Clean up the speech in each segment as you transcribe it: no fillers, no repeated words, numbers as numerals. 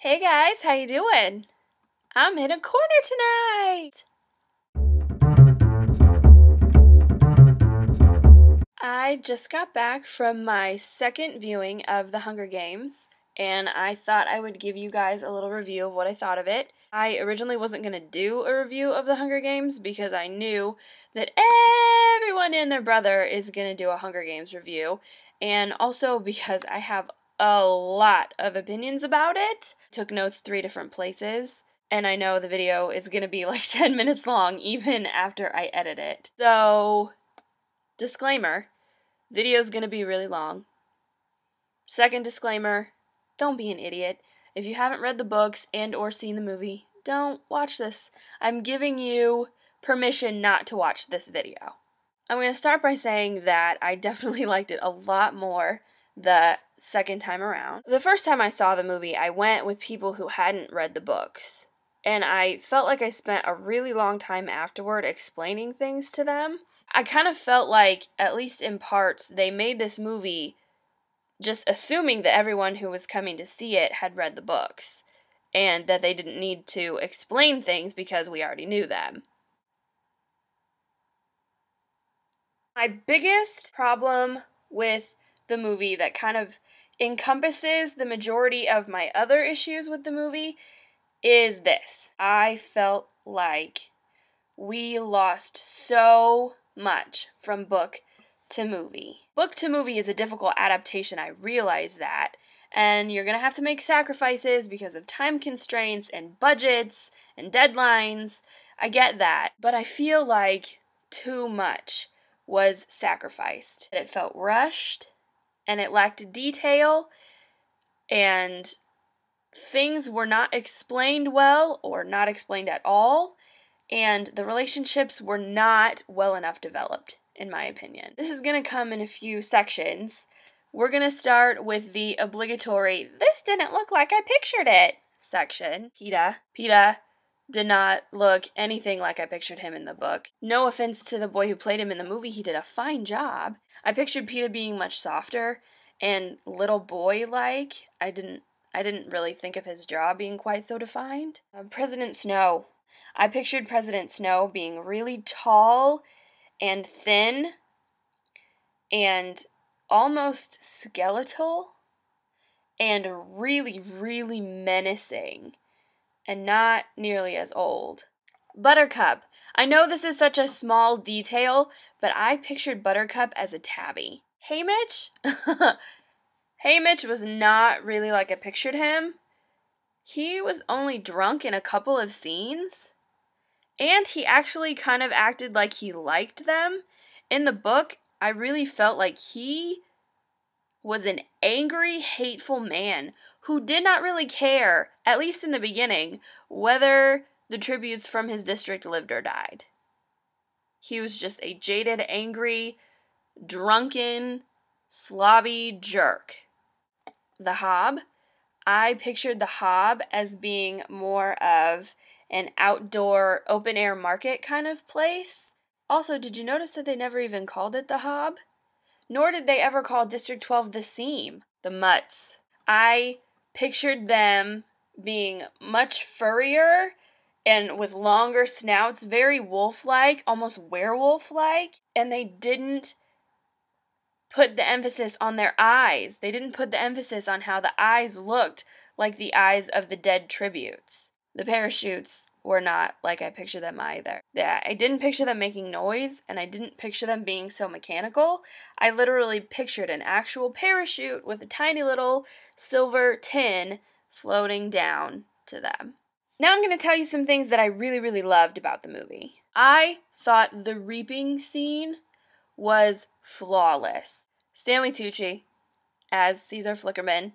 Hey guys, how you doing? I'm in a corner tonight! I just got back from my second viewing of The Hunger Games, and I thought I would give you guys a little review of what I thought of it. I originally wasn't going to do a review of The Hunger Games because I knew that everyone and their brother is going to do a Hunger Games review, and also because I have a lot of opinions about it. Took notes 3 different places, and I know the video is going to be like 10 minutes long even after I edit it. So, disclaimer, video's going to be really long. Second disclaimer, don't be an idiot. If you haven't read the books and or seen the movie, don't watch this. I'm giving you permission not to watch this video. I'm going to start by saying that I definitely liked it a lot more the second time around. The first time I saw the movie, I went with people who hadn't read the books, and I felt like I spent a really long time afterward explaining things to them. I kind of felt like, at least in parts, they made this movie just assuming that everyone who was coming to see it had read the books, and that they didn't need to explain things because we already knew them. My biggest problem with the movie that kind of encompasses the majority of my other issues with the movie is this. I felt like we lost so much from book to movie. Book to movie is a difficult adaptation, I realize that, and you're gonna have to make sacrifices because of time constraints and budgets and deadlines. I get that, but I feel like too much was sacrificed. It felt rushed, and it lacked detail, and things were not explained well or not explained at all, and the relationships were not well enough developed, in my opinion. This is going to come in a few sections. We're going to start with the obligatory, "this didn't look like I pictured it" section. Peeta did not look anything like I pictured him in the book. No offense to the boy who played him in the movie, he did a fine job. I pictured Peeta being much softer and little boy-like. I didn't really think of his jaw being quite so defined. President Snow. I pictured President Snow being really tall and thin and almost skeletal and really, really menacing and not nearly as old. Buttercup. I know this is such a small detail, but I pictured Buttercup as a tabby. Haymitch? Haymitch was not really like I pictured him. He was only drunk in a couple of scenes, and he actually kind of acted like he liked them. In the book, I really felt like he was an angry, hateful man who did not really care, at least in the beginning, whether the tributes from his district lived or died. He was just a jaded, angry, drunken, slobby jerk. The Hob. I pictured the Hob as being more of an outdoor, open-air market kind of place. Also, did you notice that they never even called it the Hob? Nor did they ever call District 12 the Seam. The Mutts. I pictured them being much furrier and with longer snouts, very wolf-like, almost werewolf-like, and they didn't put the emphasis on their eyes. They didn't put the emphasis on how the eyes looked like the eyes of the dead tributes. The parachutes were not like I pictured them either. I didn't picture them making noise, and I didn't picture them being so mechanical. I literally pictured an actual parachute with a tiny little silver tin floating down to them. Now I'm going to tell you some things that I really, really loved about the movie. I thought the reaping scene was flawless. Stanley Tucci as Caesar Flickerman.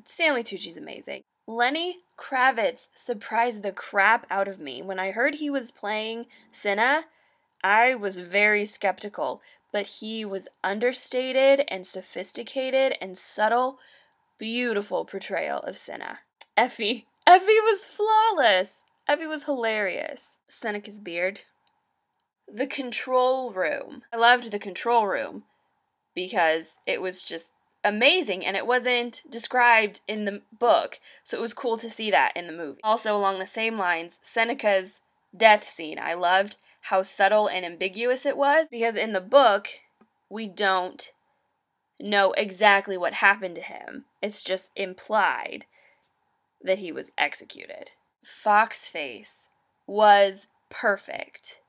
Stanley Tucci's amazing. Lenny Kravitz surprised the crap out of me. When I heard he was playing Cinna, I was very skeptical, but he was understated and sophisticated and subtle. Beautiful portrayal of Cinna. Effie was flawless. Effie was hilarious. Seneca's beard. The control room. I loved the control room because it was just amazing, and it wasn't described in the book, so it was cool to see that in the movie. Also, along the same lines, Seneca's death scene. I loved how subtle and ambiguous it was, because in the book, we don't know exactly what happened to him. It's just implied that he was executed. Fox Face was perfect.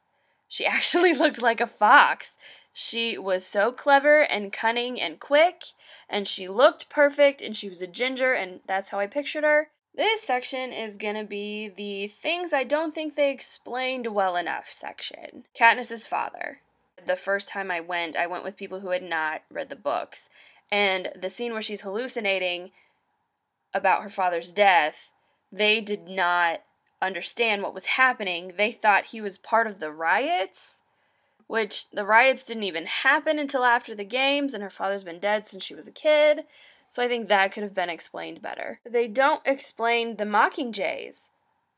She actually looked like a fox. She was so clever and cunning and quick, and she looked perfect, and she was a ginger, and that's how I pictured her. This section is gonna be the things I don't think they explained well enough section. Katniss's father. The first time I went with people who had not read the books, and the scene where she's hallucinating about her father's death, they did not understand what was happening. They thought he was part of the riots, which the riots didn't even happen until after the games, and her father's been dead since she was a kid, so I think that could have been explained better. They don't explain the Mockingjays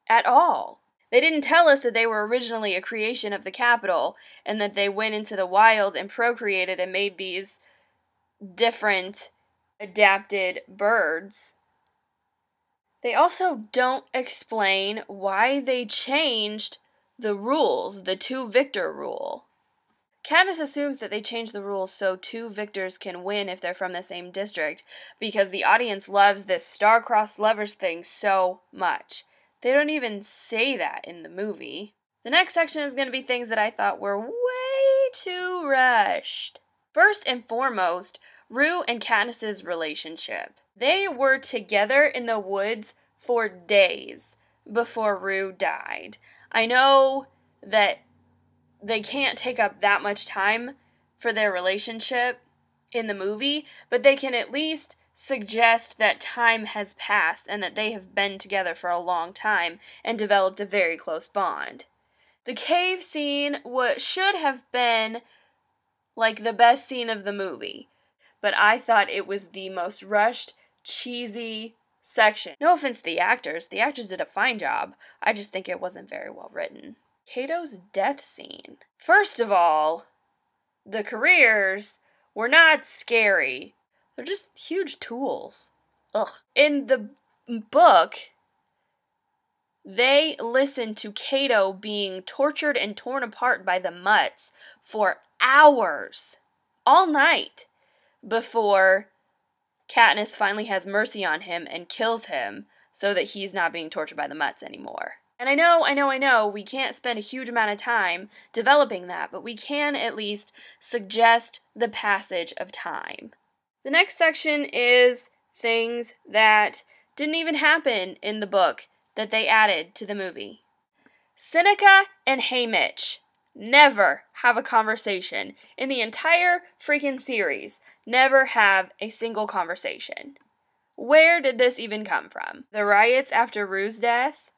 at all. They didn't tell us that they were originally a creation of the Capitol, and that they went into the wild and procreated and made these different adapted birds. They also don't explain why they changed the rules, the 2 victor rule. Katniss assumes that they changed the rules so 2 victors can win if they're from the same district, because the audience loves this star-crossed lovers thing so much. They don't even say that in the movie. The next section is going to be things that I thought were way too rushed. First and foremost, Rue and Katniss's relationship. They were together in the woods for days before Rue died. I know that they can't take up that much time for their relationship in the movie, but they can at least suggest that time has passed and that they have been together for a long time and developed a very close bond. The cave scene should have been like the best scene of the movie, but I thought it was the most rushed, cheesy section. No offense to the actors did a fine job. I just think it wasn't very well written. Cato's death scene. First of all, the careers were not scary. They're just huge tools. Ugh. In the book, they listened to Cato being tortured and torn apart by the mutts for hours, all night, before Katniss finally has mercy on him and kills him so that he's not being tortured by the mutts anymore. And I know, we can't spend a huge amount of time developing that, but we can at least suggest the passage of time. The next section is things that didn't even happen in the book that they added to the movie. Seneca and Haymitch never have a conversation. In the entire freaking series, never have a single conversation. Where did this even come from? The riots after Rue's death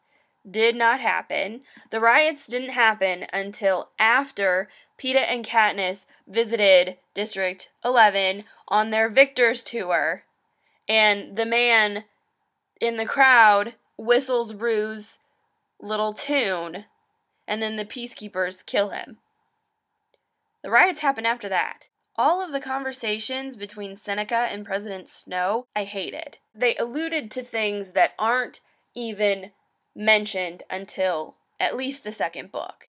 did not happen. The riots didn't happen until after Peeta and Katniss visited District 11 on their Victor's tour, and the man in the crowd whistles Rue's little tune, and then the peacekeepers kill him. The riots happen after that. All of the conversations between Seneca and President Snow, I hated. They alluded to things that aren't even mentioned until at least the second book.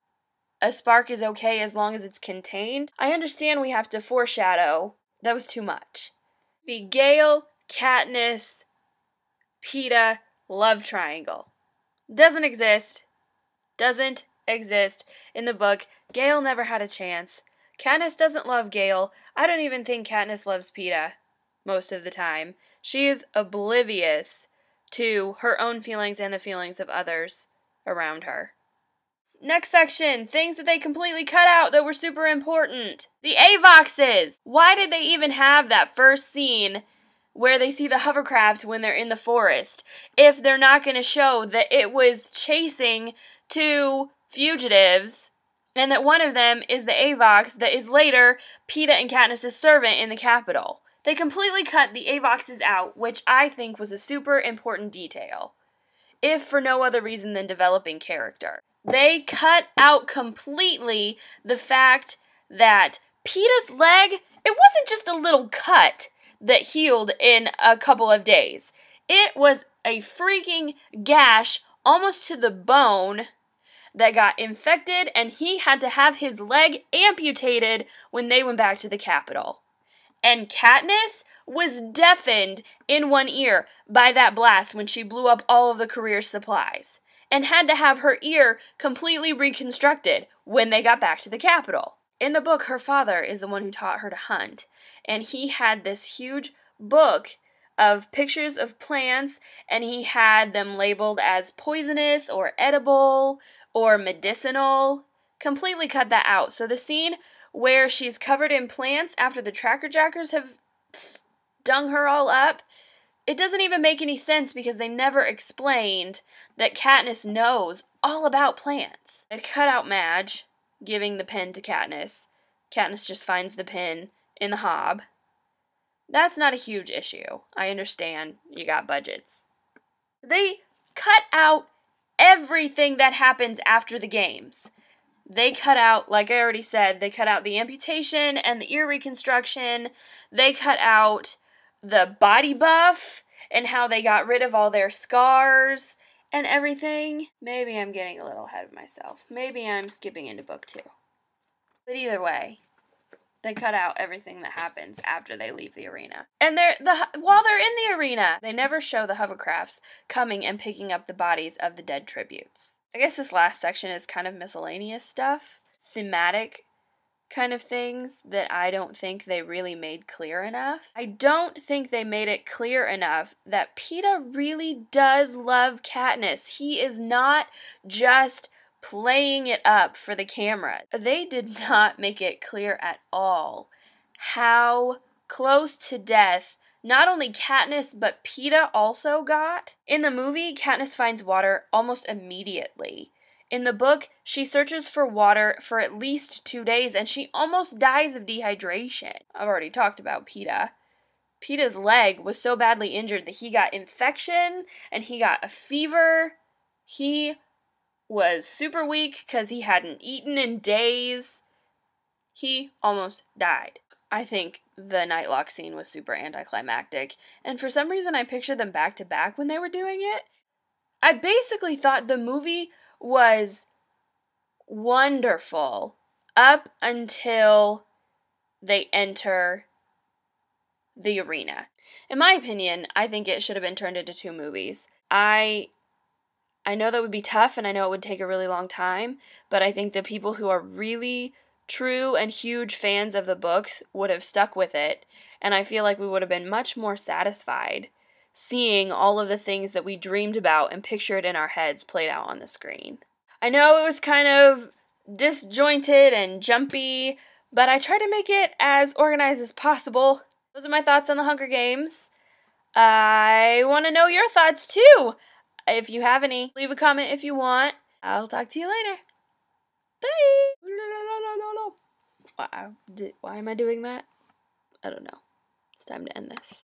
A spark is okay as long as it's contained. I understand we have to foreshadow. That was too much. The Gale, Katniss, Peeta love triangle doesn't exist. Doesn't exist in the book. Gale never had a chance. Katniss doesn't love Gale. I don't even think Katniss loves Peeta most of the time. She is oblivious to her own feelings and the feelings of others around her. Next section, things that they completely cut out that were super important. The Avoxes! Why did they even have that first scene where they see the hovercraft when they're in the forest if they're not going to show that it was chasing 2 fugitives and that one of them is the Avox that is later Peeta and Katniss' servant in the Capitol? They completely cut the Avoxes out, which I think was a super important detail, if for no other reason than developing character. They cut out completely the fact that Peeta's leg, it wasn't just a little cut. that healed in a couple of days. It was a freaking gash almost to the bone that got infected, and he had to have his leg amputated when they went back to the capital. And Katniss was deafened in one ear by that blast when she blew up all of the career's supplies, and had to have her ear completely reconstructed when they got back to the capital. In the book, her father is the one who taught her to hunt, and he had this huge book of pictures of plants, and he had them labeled as poisonous or edible or medicinal. Completely cut that out. So the scene where she's covered in plants after the Tracker Jackers have stung her all up, it doesn't even make any sense because they never explained that Katniss knows all about plants. They cut out Madge giving the pin to Katniss. Katniss just finds the pin in the hob. That's not a huge issue. I understand you got budgets. They cut out everything that happens after the games. They cut out, like I already said, they cut out the amputation and the ear reconstruction. They cut out the body buff and how they got rid of all their scars and everything. Maybe I'm getting a little ahead of myself. Maybe I'm skipping into book 2. But either way, they cut out everything that happens after they leave the arena. And while they're in the arena, they never show the hovercrafts coming and picking up the bodies of the dead tributes. I guess this last section is kind of miscellaneous stuff, thematic kind of things that I don't think they really made clear enough. I don't think they made it clear enough that Peeta really does love Katniss. He is not just playing it up for the camera. They did not make it clear at all how close to death not only Katniss but Peeta also got. In the movie, Katniss finds water almost immediately. In the book, she searches for water for at least 2 days and she almost dies of dehydration. I've already talked about Peeta. Peeta's leg was so badly injured that he got infection and he got a fever. He was super weak because he hadn't eaten in days. He almost died. I think the Nightlock scene was super anticlimactic, and for some reason I pictured them back to back when they were doing it. I basically thought the movie was wonderful up until they enter the arena. In my opinion, I think it should have been turned into 2 movies. I know that would be tough and I know it would take a really long time, but I think the people who are really true and huge fans of the books would have stuck with it, and I feel like we would have been much more satisfied seeing all of the things that we dreamed about and pictured in our heads played out on the screen. I know it was kind of disjointed and jumpy, but I tried to make it as organized as possible. Those are my thoughts on the Hunger Games. I want to know your thoughts too. If you have any, leave a comment if you want. I'll talk to you later. Bye! Why am I doing that? I don't know. It's time to end this.